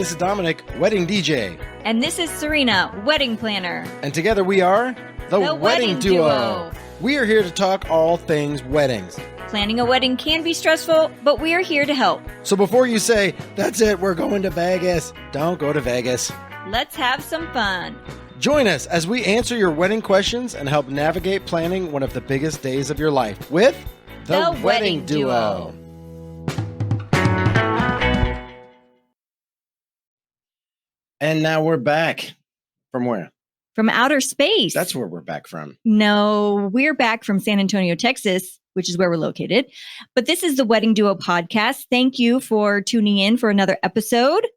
this is Dominic, wedding DJ. And this is Serena, wedding planner. And together we are the Wedding Duo. We are here to talk all things weddings. Planning a wedding can be stressful, but we are here to help. So before you say, that's it, we're going to Vegas, don't go to Vegas. Let's have some fun. Join us as we answer your wedding questions and help navigate planning one of the biggest days of your life with the Wedding Duo. And now we're back. From where? From outer space. That's where we're back from. No, we're back from San Antonio, Texas, which is where we're located. But this is the Wedding Duo podcast. Thank you for tuning in for another episode.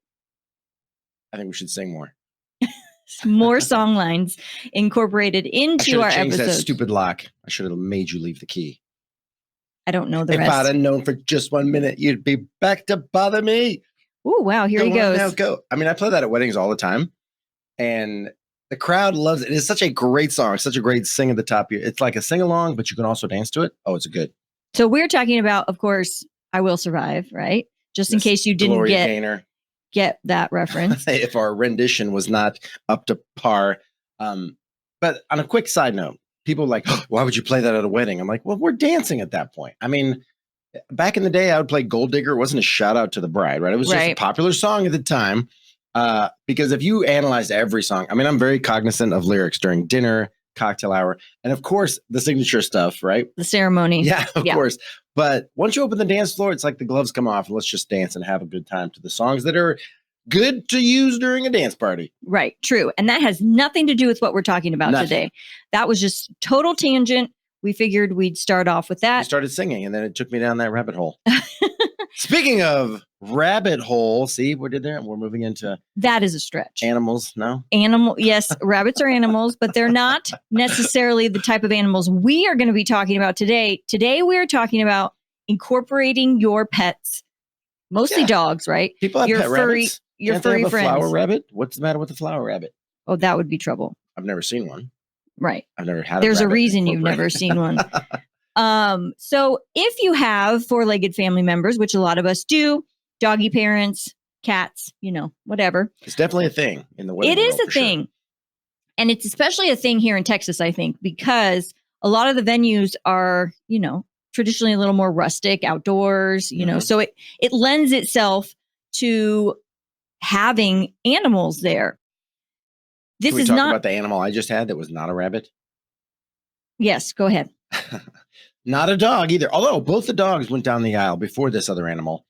I think we should sing more. More song lines incorporated into our changed episode. That stupid lock. I should have made you leave the key. I don't know the if rest. I'd have known for just 1 minute, you'd be back to bother me. Oh, wow. Here he goes. Now go. I mean, I play that at weddings all the time. And the crowd loves it. It's such a great song. Such a great sing at the top. It's like a sing-along, but you can also dance to it. Oh, it's good. So we're talking about, of course, I Will Survive, right? Just in case you didn't get that reference. If our rendition was not up to par. But on a quick side note, people are like, oh, why would you play that at a wedding? I'm like, well, we're dancing at that point. I mean, back in the day, I would play Gold Digger. It wasn't a shout out to the bride, right? It was just a popular song at the time. Because if you analyze every song, I mean, I'm very cognizant of lyrics during dinner, cocktail hour, and of course, the signature stuff, right? The ceremony. Yeah, of course. But once you open the dance floor, it's like the gloves come off and let's just dance and have a good time to the songs that are good to use during a dance party. Right. True. And that has nothing to do with what we're talking about today. That was just total tangent. We figured we'd start off with that. We started singing and then it took me down that rabbit hole. Speaking of rabbit hole, see what we did there? We're moving into that is a stretch. Animals, no? Yes, rabbits are animals, but they're not necessarily the type of animals we are going to be talking about today. Today we are talking about incorporating your pets, mostly dogs, right? People have pet rabbits. Your furry friends. Flower rabbit? What's the matter with the flower rabbit? Oh, that would be trouble. I've never seen one. Right. I've never had. There's a reason you've never seen one. So if you have four-legged family members, which a lot of us do, doggy parents, cats, whatever. It's definitely a thing in the wedding world. It is a thing. Sure. And it's especially a thing here in Texas, I think, because a lot of the venues are, traditionally a little more rustic, outdoors, so it lends itself to having animals there. Can we talk about the animal I just had that was not a rabbit? Yes, go ahead. Not a dog either. Although both the dogs went down the aisle before this other animal.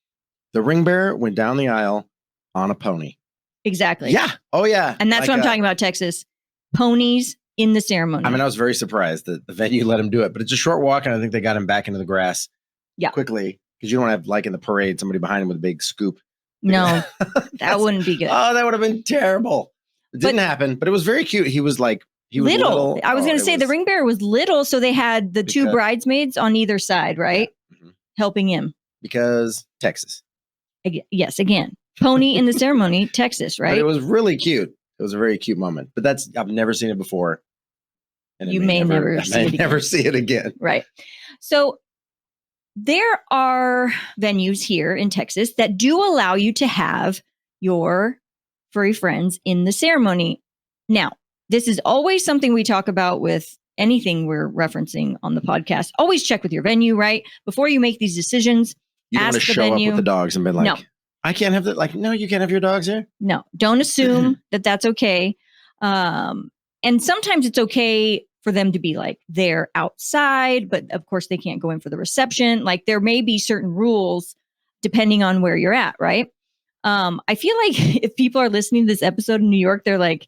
The ring bearer went down the aisle on a pony. Exactly. Yeah. Oh, yeah. And that's what I'm talking about, Texas. Ponies in the ceremony. I mean, I was very surprised that the venue let him do it, but it's a short walk, and I think they got him back into the grass quickly because you don't have, like in the parade, somebody behind him with a big scoop. No, that wouldn't be good. Oh, that would have been terrible. It didn't happen, but it was very cute. He was little. I was going to say the ring bearer was little, so they had the two bridesmaids on either side, right? Yeah. Mm-hmm. Helping him. Because Texas. Yes, again. Pony in the ceremony, Texas, right? But it was really cute. It was a very cute moment. But I've never seen it before. And you may never see it again. Right. So there are venues here in Texas that do allow you to have your furry friends in the ceremony. Now, this is always something we talk about with anything we're referencing on the podcast. Always check with your venue, right? Before you make these decisions, you don't want to show up with the dogs and be like, no, I can't have that. Like, no, you can't have your dogs here. No, don't assume that that's okay. And sometimes it's okay for them to be like they're outside, but of course they can't go in for the reception. Like there may be certain rules depending on where you're at, right? I feel like if people are listening to this episode in New York, they're like,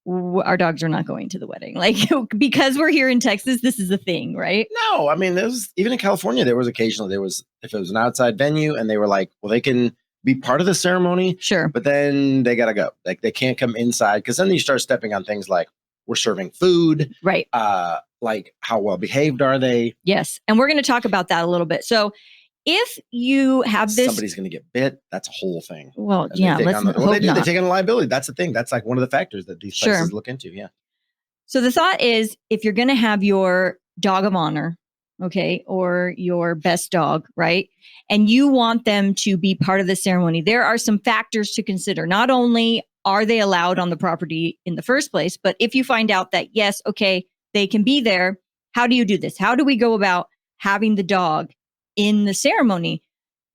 our dogs are not going to the wedding. Like, because we're here in Texas, this is a thing, right? No, I mean, even in California, if it was an outside venue and they were like, well, they can be part of the ceremony. Sure. But then they got to go. Like, they can't come inside because then you start stepping on things like we're serving food. Right. Like, how well behaved are they? Yes. And we're going to talk about that a little bit. So if you have this, somebody's going to get bit. That's a whole thing. Well, and yeah, they take on a liability. That's the thing. That's like one of the factors that these places look into. Yeah. So the thought is, if you're going to have your dog of honor, okay, or your best dog, right? And you want them to be part of the ceremony. There are some factors to consider. Not only are they allowed on the property in the first place, but if you find out that, yes, okay, they can be there, how do you do this? How do we go about having the dog in the ceremony?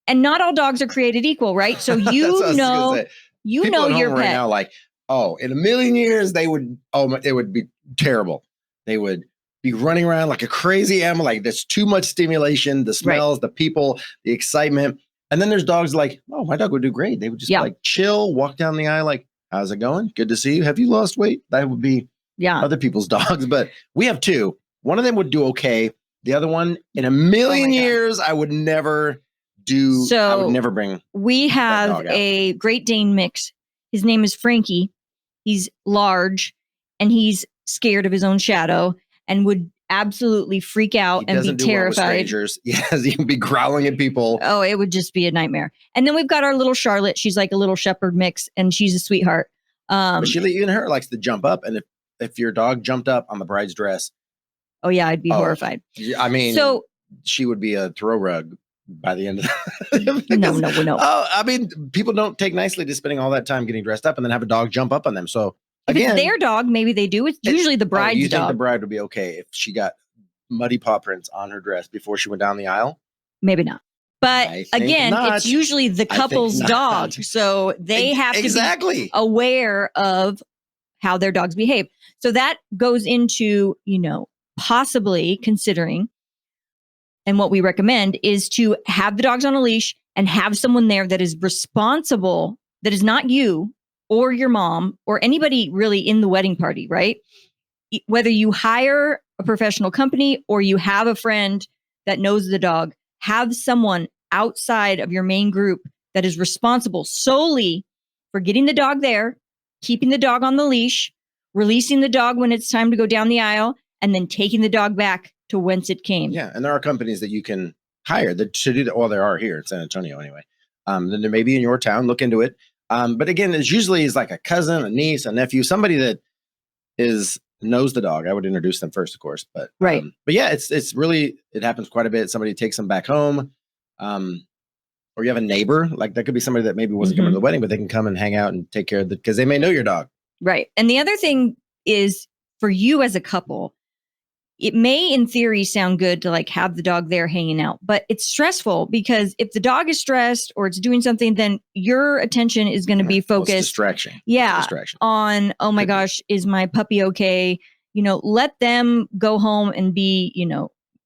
And not all dogs are created equal, right? So That's what I you was gonna know, say. you People know at your home pet. right now, like, oh, in a million years, they would, it would be terrible. They would be running around like a crazy animal. Like, there's too much stimulation, the smells, the people, the excitement. And then there's dogs like, oh, my dog would do great. They would just like chill, walk down the aisle, like, how's it going? Good to see you. Have you lost weight? That would be other people's dogs. But we have two. One of them would do okay. The other one, in a million years, I would never do. So I would never bring. We have a Great Dane mix. His name is Frankie. He's large and he's scared of his own shadow and would absolutely freak out and be terrified. Yes, he would be growling at people. Oh, it would just be a nightmare. And then we've got our little Charlotte. She's like a little shepherd mix and she's a sweetheart. But even her likes to jump up. And if your dog jumped up on the bride's dress. Oh, yeah, I'd be horrified. I mean, so she would be a throw rug by the end of the No. Oh, I mean, people don't take nicely to spending all that time getting dressed up and then have a dog jump up on them. So if it's their dog, maybe they do. It's usually the bride's you dog. Think the bride would be okay if she got muddy paw prints on her dress before she went down the aisle? Maybe not. But again, it's usually the couple's dog. So they have to be aware of how their dogs behave. So that goes into, possibly considering, and what we recommend is to have the dogs on a leash and have someone there that is responsible, that is not you or your mom or anybody really in the wedding party, right? Whether you hire a professional company or you have a friend that knows the dog, have someone outside of your main group that is responsible solely for getting the dog there, keeping the dog on the leash, releasing the dog when it's time to go down the aisle, and then taking the dog back to whence it came. Yeah, and there are companies that you can hire to do that. Well, there are here in San Antonio anyway. Then there may be in your town. Look into it. But again, it's usually like a cousin, a niece, a nephew, somebody that knows the dog. I would introduce them first, of course. But right. But yeah, it's really, it happens quite a bit. Somebody takes them back home. Or you have a neighbor, like that could be somebody that maybe wasn't coming to the wedding, but they can come and hang out and take care of it because they may know your dog. Right. And the other thing is for you as a couple, it may in theory sound good to like have the dog there hanging out, but it's stressful because if the dog is stressed or it's doing something, then your attention is going to be focused. Distraction. Yeah. Distraction. On, oh my gosh, is my puppy okay? Let them go home and be,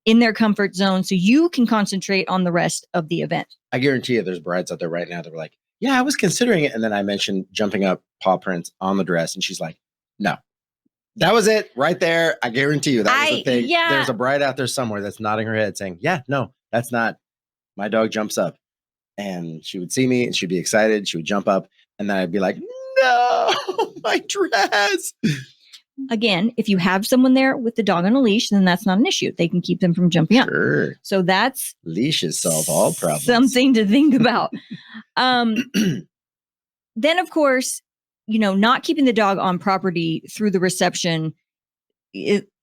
in their comfort zone so you can concentrate on the rest of the event. I guarantee you there's brides out there right now that are like, yeah, I was considering it. And then I mentioned jumping up paw prints on the dress. And she's like, no, that was it right there. I guarantee you that was the thing. Yeah. There's a bride out there somewhere that's nodding her head saying, yeah, no, that's not. My dog jumps up. And she would see me and she'd be excited. She would jump up. And then I'd be like, no, my dress. Again, if you have someone there with the dog on a leash, then that's not an issue. They can keep them from jumping up. So that's leashes solve all problems. Something to think about. Then, of course, not keeping the dog on property through the reception.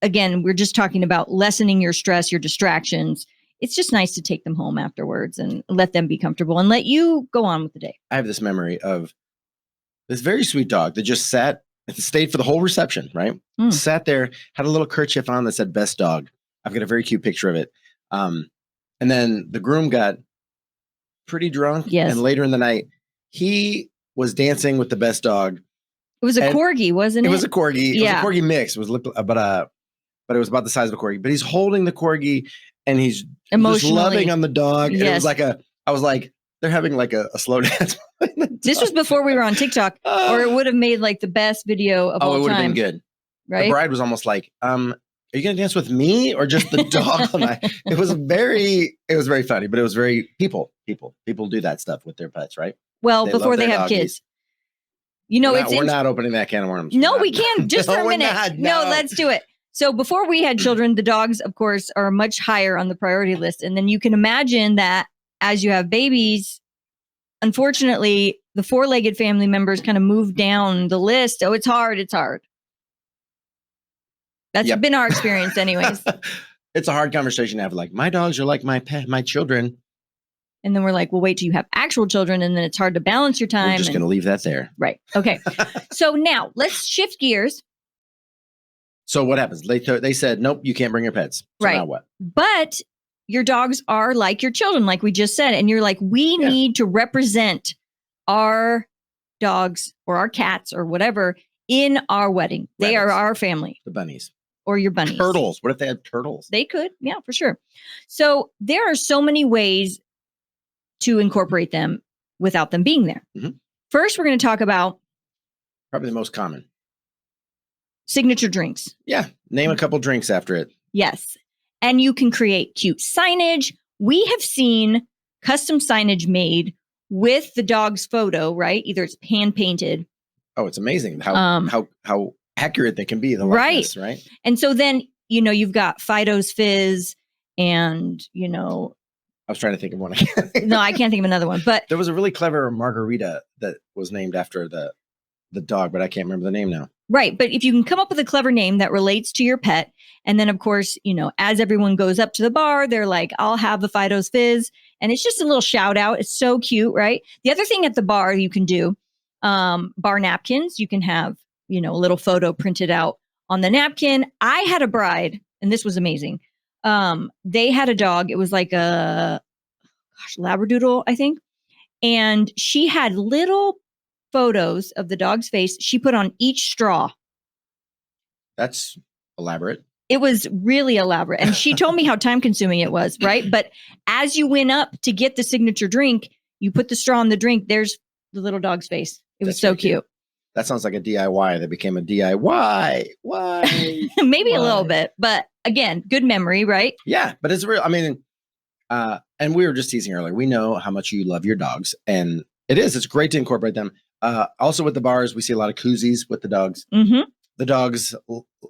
Again, we're just talking about lessening your stress, your distractions. It's just nice to take them home afterwards and let them be comfortable and let you go on with the day. I have this memory of this very sweet dog that just stayed for the whole reception, right? Sat there, had a little kerchief on that said best dog. I've got a very cute picture of it. And then the groom got pretty drunk. Yes. And later in the night, he was dancing with the best dog. It was a corgi, wasn't it? It was a corgi. Yeah. It was a corgi mix. It was but it was about the size of a corgi. But he's holding the corgi and he's just loving on the dog. Yes. And it was I was like, they're having like a slow dance. This was before we were on TikTok, or it would have made like the best video of all time. Oh, it would have been good. Right? The bride was almost like, are you going to dance with me or just the dog? It was very funny, but it was very people do that stuff with their pets, right? Well, before they have kids. We're not opening that can of worms. No, we can just for a minute. No, let's do it. So before we had children, the dogs, of course, are much higher on the priority list. And then you can imagine that as you have babies, unfortunately, the four-legged family members kind of move down the list. Oh, it's hard. That's been our experience anyways. it's a hard conversation to have. Like, my dogs are like my pet, my children. And then we're like, well, wait till you have actual children. And then it's hard to balance your time. We're just going to leave that there. Right. Okay. So now let's shift gears. So what happens? They said, nope, you can't bring your pets. So Right. Now what? But your dogs are like your children, like we just said. And you're like, we need to represent our dogs or our cats or whatever in our wedding. They are Rabbits. our family. The bunnies. Or your bunnies. Turtles. What if they had turtles? They could. Yeah, for sure. So there are so many ways to incorporate them without them being there. Mhm. First, we're going to talk about Probably the most common. signature drinks. Yeah. Name a couple drinks after it. Yes. And you can create cute signage. We have seen custom signage made with the dog's photo, right? Either it's hand painted. Oh, it's amazing how accurate they can be. The likeness, right? And so then, you've got Fido's Fizz and, I was trying to think of one. no, I can't think of another one, but There was a really clever margarita that was named after the dog, but I can't remember the name now. right. But if you can come up with a clever name that relates to your pet, and then of course, as everyone goes up to the bar, they're like, I'll have the Fido's Fizz. And it's just a little shout out. It's so cute, right? The other thing at the bar you can do, bar napkins, you can have, a little photo printed out on the napkin. I had a bride, and this was amazing. They had a dog. It was like a Labradoodle, I think. And she had little photos of the dog's face she put on each straw. That's elaborate. It was really elaborate. And she told me how time consuming it was, right? But as you went up to get the signature drink, you put the straw in the drink. There's the little dog's face. It was That's so very cute. That sounds like a DIY that became a DIY. Why? Maybe a little Why? bit. But again, good memory, right? Yeah, but it's real. I mean, and we were just teasing earlier. We know how much you love your dogs, and it's great to incorporate them. Also with the bars, we see a lot of koozies with the dogs. Mm-hmm. The dog's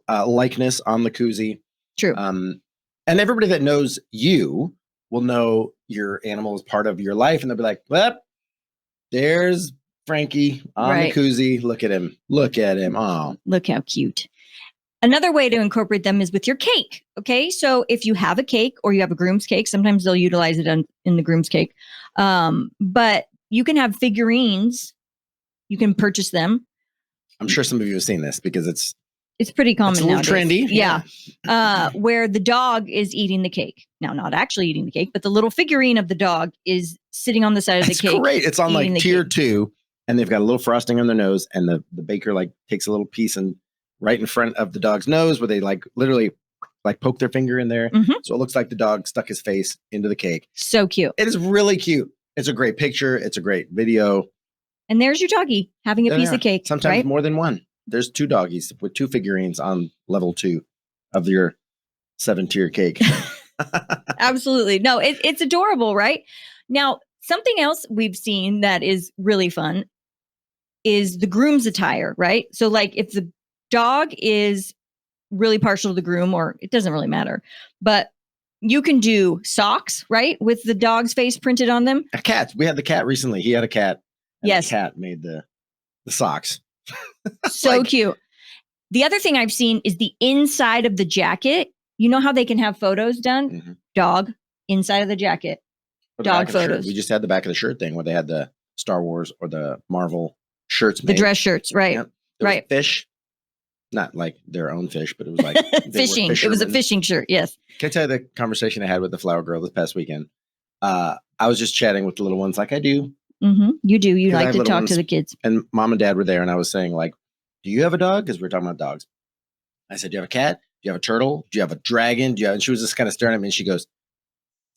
likeness on the koozie. True. And everybody that knows you will know your animal is part of your life, and they'll be like, well, there's Frankie on Right. the koozie. Look at him. Look at him. Oh, Look how cute. Another way to incorporate them is with your cake. Okay. So if you have a cake or you have a groom's cake, sometimes they'll utilize it in the groom's cake. But you can have figurines. You can purchase them. I'm sure some of you have seen this because it's pretty common a little nowadays. trendy. Yeah. Where the dog is eating the cake. Now, not actually eating the cake, but the little figurine of the dog is sitting on the side of the It's cake. great. It's on eating like the tier cake. 2, and they've got a little frosting on their nose, and the baker like takes a little piece and right in front of the dog's nose where they like literally like poke their finger in there. Mhm. So it looks like the dog stuck his face into the cake. So cute. It is really cute. It's a great picture. It's a great video. And there's your doggy having a There piece they of are. cake. Sometimes right? more than one. There's 2 doggies with 2 figurines on level 2 of your 7-tier cake. Absolutely. No, it's adorable, right? Now, something else we've seen that is really fun is the groom's attire, right? So like if the dog is really partial to the groom, or it doesn't really matter, but you can do socks, right? With the dog's face printed on them. A cat. We had the cat recently. He had a cat. And Yes. The cat made the socks. So Like- cute. The other thing I've seen is the inside of the jacket. You know how they can have photos done? Mhm. Dog inside of the jacket. Or the Dog back of the shirt. photos. We just had the back of the shirt thing where they had the Star Wars or the Marvel shirts The made. dress shirts, right? Yep. There was right. Fish. Not like their own fish, but it was like they were Fishing. It was a fishermen. fishing shirt. Yes. Can I tell you the conversation I had with the flower girl this past weekend? I was just chatting with the little ones like I do. Mm-hmm. You do. You 'Cause I like have to little talk ones. to the kids. And mom and dad were there, and I was saying, like, do you have a dog? Because we were talking about dogs. I said, do you have a cat? Do you have a turtle? Do you have a dragon? And she was just kind of staring at me, and she goes,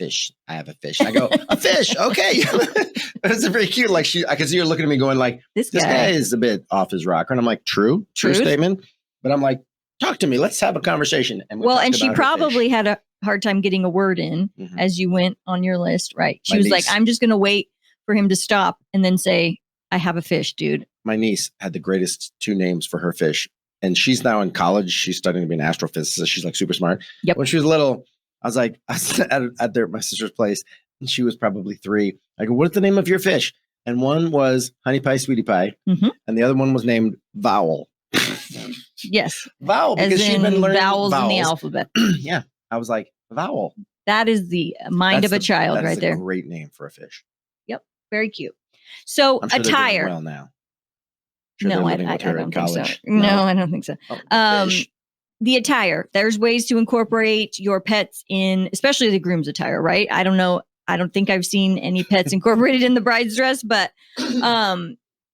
fish. I have a fish. And I go, a fish. Okay. It was very cute. Like I could see her looking at me going like, This this guy. guy is a bit off his rocker. And I'm like, true Truth. statement. But I'm like, talk to me. Let's have a conversation. And we Well, talked and she about her fish. probably had a hard time getting a word in Mhm. as you went on your list, right? She My was like, niece. I'm just going to wait for him to stop and then say, I have a fish, dude. My niece had the greatest 2 names for her fish. And she's now in college. She's studying to be an astrophysicist. She's like super smart. Yep. When she was little, I was at my sister's place, and she was probably 3. I go, what's the name of your fish? And one was Honey Pie Sweetie Pie. Mhm. And the other one was named Vowel. Yes. Vowel, As because she'd in been learning vowels in the vowels. alphabet. Yeah. I was like, Vowel. That is the mind That's of a child that right is a there. great name for a fish. Yep. Very cute. So I'm sure they're doing attire. well now. Sure No, they're I living with her don't at think so. college. No, I don't think so. Oh, the fish. The attire. There's ways to incorporate your pets in, especially the groom's attire, right? I don't know. I don't think I've seen any pets incorporated in the bride's dress, but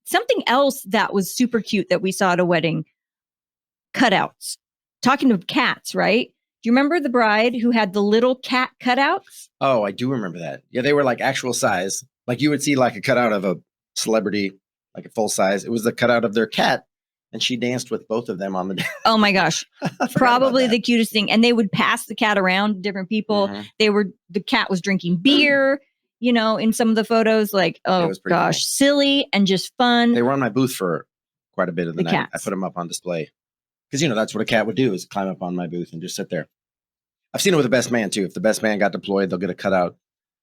something else that was super cute that we saw at a wedding, cutouts. Talking of cats, right? Do you remember the bride who had the little cat cutouts? Oh, I do remember that. Yeah, they were like actual size. Like you would see like a cutout of a celebrity, like a full size. It was the cutout of their cat. And she danced with both of them on the day. Oh my gosh. Probably the cutest thing. And they would pass the cat around to different people. Mhm. The cat was drinking beer, in some of the photos. Like, oh was pretty gosh, cool. silly and just fun. They were on my booth for quite a bit of the The night. I cats. put them up on display. Because, that's what a cat would do, is climb up on my booth and just sit there. I've seen it with the best man, too. If the best man got deployed, they'll get a cutout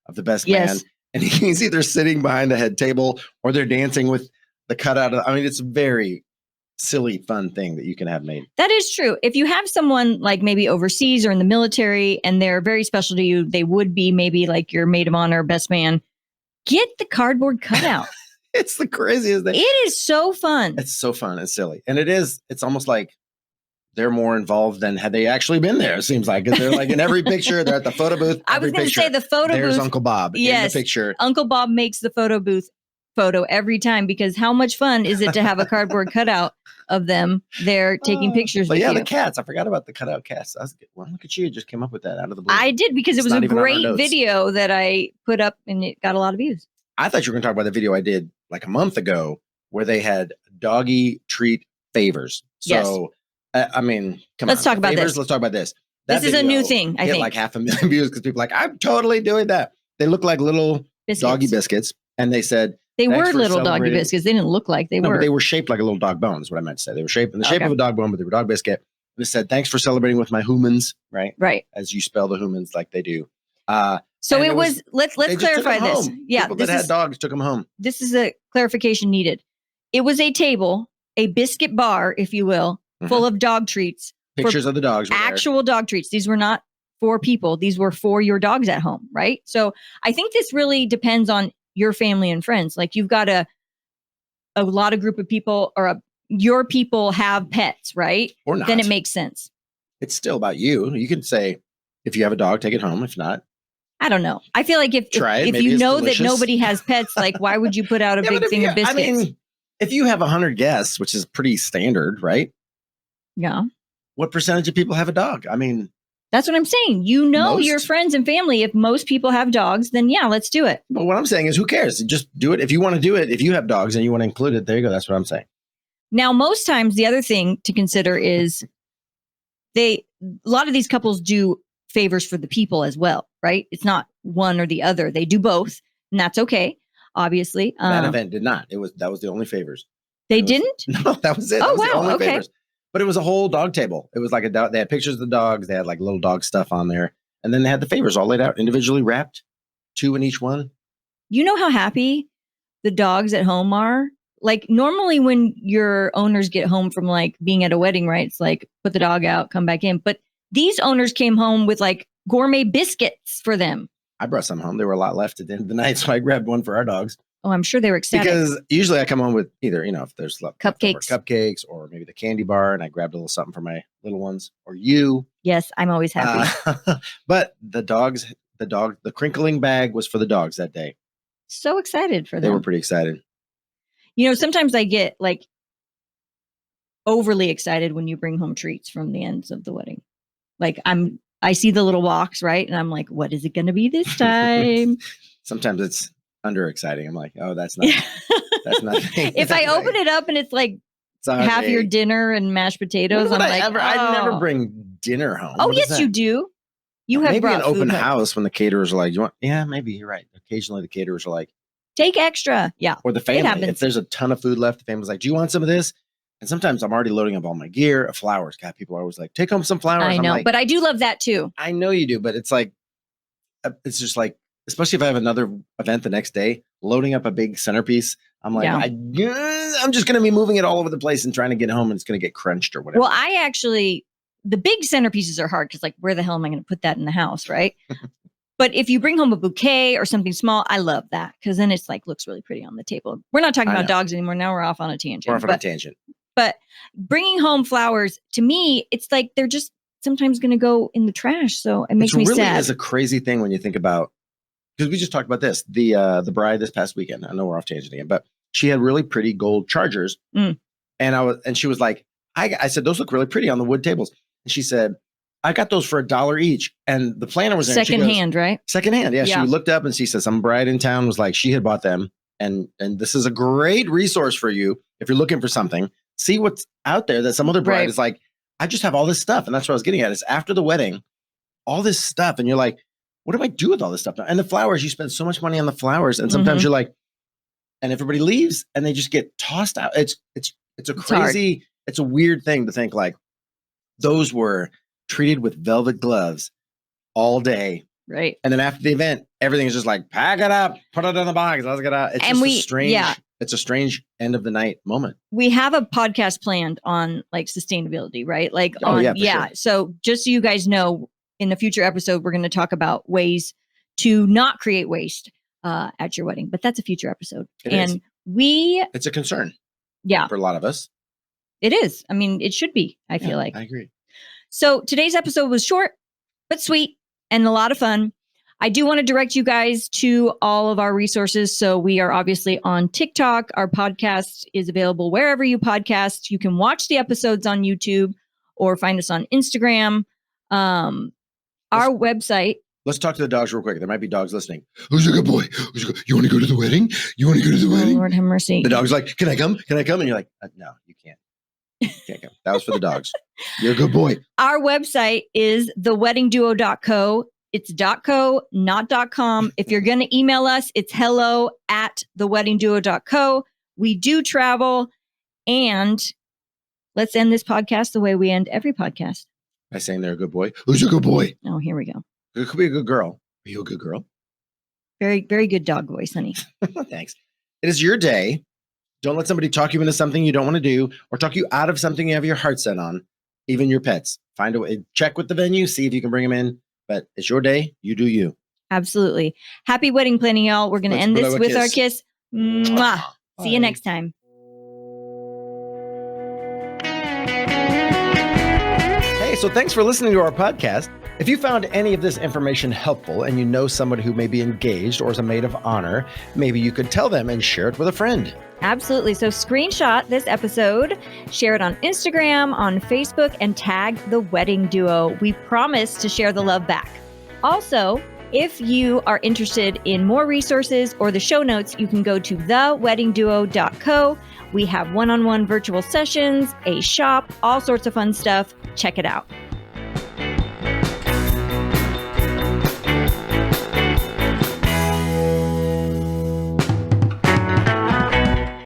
of the best man. Yes. And he's either sitting behind the head table or they're dancing with the cutout. It's a very silly, fun thing that you can have made. That is true. If you have someone like maybe overseas or in the military and they're very special to you, they would be maybe like your maid of honor, best man. Get the cardboard cutout. It's the craziest thing. It is so fun. It's so fun. It's silly. And it's almost like they're more involved than had they actually been there, it seems like. 'Cause they're like in every picture, they're at the photo booth. I was going to say the photo there's booth. Uncle Bob in the picture. Uncle Bob makes the photo booth photo every time, because how much fun is it to have a cardboard cutout of them there taking pictures But with yeah, you? the cats. I forgot about the cutout cats. Well, look at you. Just came up with that out of the blue. I did, because it was It's a not even on our great notes. video that I put up and it got a lot of views. I thought you were going to talk about the video I did like a month ago where they had doggy treat favors. So, come Let's on. talk about favors, this. Let's talk about this. This is a new thing, I hit think. like 500,000 views because people are like, I'm totally doing that. They look like little Biscuits. doggy biscuits. And they said, They "Thanks were for little doggy celebrating." biscuits. They didn't look like they No, were. but they were shaped like a little dog bone is what I meant to say. They were shaped in the shape Okay. of a dog bone, but they were dog biscuit. And it said, thanks for celebrating with my humans, right? Right. As you spell the humans like they do. So and it it was, let's they just took clarify them this. home. Yeah. People that had dogs took them home. This is a clarification needed. It was a table, a biscuit bar, if you will, full of dog treats. Pictures of the dogs were there. Actual dog treats. These were not for people. These were for your dogs at home, right? So I think this really depends on your family and friends. Like you've got a lot of group of people, or your people have pets, right? Or not. Then it makes sense. It's still about you. You can say, if you have a dog, take it home. If not, I don't know. I feel like if Try it. if Maybe you it's know delicious. that nobody has pets, like why would you put out a Yeah, big but thing of biscuits? if you have 100 guests, which is pretty standard, right? Yeah. What percentage of people have a dog? That's what I'm saying. Your Most. friends and family, if most people have dogs, then yeah, let's do it. But what I'm saying is, who cares? Just do it. If you want to do it, if you have dogs and you want to include it, there you go. That's what I'm saying. Now, most times the other thing to consider is a lot of these couples do favors for the people as well, right? It's not one or the other. They do both, and that's okay, obviously. That event did not. That was the only favors. They didn't? No, that was it. Oh, That was the wow, only okay. favors. But it was a whole dog table. It was like they had pictures of the dogs. They had like little dog stuff on there. And then they had the favors all laid out, individually wrapped, 2 in each one. You know how happy the dogs at home are? Like normally when your owners get home from like being at a wedding, right? It's like put the dog out, come back in. But these owners came home with like gourmet biscuits for them. I brought some home. There were a lot left at the end of the night, so I grabbed one for our dogs. Oh, I'm sure they were ecstatic. Because usually I come home with either, if there's leftover Cupcakes, or maybe the candy bar, and I grabbed a little something for my little ones or you. Yes, I'm always happy. But the crinkling bag was for the dogs that day. So excited for They them. were pretty excited. Sometimes I get like overly excited when you bring home treats from the ends of the wedding. Like I see the little box, right? And I'm like, what is it going to be this time? Sometimes it's under exciting. I'm like, oh, that's not. That's nothing. If I open it up and it's like half your dinner and mashed potatoes, I'm like, I never bring dinner home. Oh, What is yes, that? you do. You have maybe brought an open food home. house when the caterers are like, you want? Yeah, maybe you're right. Occasionally the caterers are like, Take extra. Yeah. or the family. happens. If there's a ton of food left, the family's like, do you want some of this? And sometimes I'm already loading up all my gear, flowers. God, people are always like, take home some flowers. I I'm know, like, but I do love that too. I know you do, but it's like, it's just like, especially if I have another event the next day, loading up a big centerpiece. I'm like, Yeah. I'm just going to be moving it all over the place and trying to get home, and it's going to get crunched or whatever. Well, I actually the big centerpieces are hard because like, where the hell am I going to put that in the house, right? But if you bring home a bouquet or something small, I love that because then it's like looks really pretty on the table. We're not talking I about know. dogs anymore. Now we're off on a tangent. We're off on a tangent. But bringing home flowers, to me, it's like they're just sometimes going to go in the trash. So it makes me really sad. is a crazy thing when you think about, because we just talked about this, the bride this past weekend. I know we're off tangent again, but she had really pretty gold chargers. Mm. And she was like, I said, those look really pretty on the wood tables. And she said, I got those for $1 each. And the planner was there. Secondhand, right? Secondhand. Yeah. She looked up and she said, some bride in town was like, she had bought them. And this is a great resource for you. If you're looking for something, see what's out there that some other bride is like, I just have all this stuff. And that's what I was getting at is after the wedding, all this stuff. And you're like, what do I do with all this stuff now? And the flowers, you spend so much money on the flowers. And sometimes you're like, and everybody leaves and they just get tossed out. It's a crazy, it's a weird thing to think like those were treated with velvet gloves all day. Right. And then after the event, everything is just like, pack it up, put it in the box. Let's get out. It's just a strange, it's a strange end of the night moment. We have a podcast planned on like sustainability, right? Like, sure. So just so you guys know, in the future episode, we're going to talk about ways to not create waste at your wedding, but that's a future episode. It's a concern. Yeah. For a lot of us. It is. I mean, it should be, I feel like. I agree. So today's episode was short, but sweet and a lot of fun. I do want to direct you guys to all of our resources. So we are obviously on TikTok. Our podcast is available wherever you podcast. You can watch the episodes on YouTube or find us on Instagram. Our website. Let's talk to the dogs real quick. There might be dogs listening. Who's a good boy? You want to go to the wedding? You want to go to the wedding? Lord have mercy. The dog's like, can I come? Can I come? And you're like, no, you can't. You can't come. That was for the dogs. You're a good boy. Our website is theweddingduo.co. It's .co, not .com. If you're going to email us, it's hello@theweddingduo.co. We do travel. And let's end this podcast the way we end every podcast. By saying they're a good boy. Who's a good boy? Oh, here we go. It could be a good girl. Are you a good girl? Very, very good dog voice, honey. Thanks. It is your day. Don't let somebody talk you into something you don't want to do or talk you out of something you have your heart set on. Even your pets. Find a way. Check with the venue. See if you can bring them in. But it's your day. You do you. Absolutely. Happy wedding planning, y'all. We're going to end this with our kiss. Mwah. See you next time. Hey, so thanks for listening to our podcast. If you found any of this information helpful and you know someone who may be engaged or is a maid of honor, maybe you could tell them and share it with a friend. Absolutely. So screenshot this episode, share it on Instagram, on Facebook, and tag The Wedding Duo. We promise to share the love back. Also, if you are interested in more resources or the show notes, you can go to theweddingduo.co. We have one-on-one virtual sessions, a shop, all sorts of fun stuff. Check it out.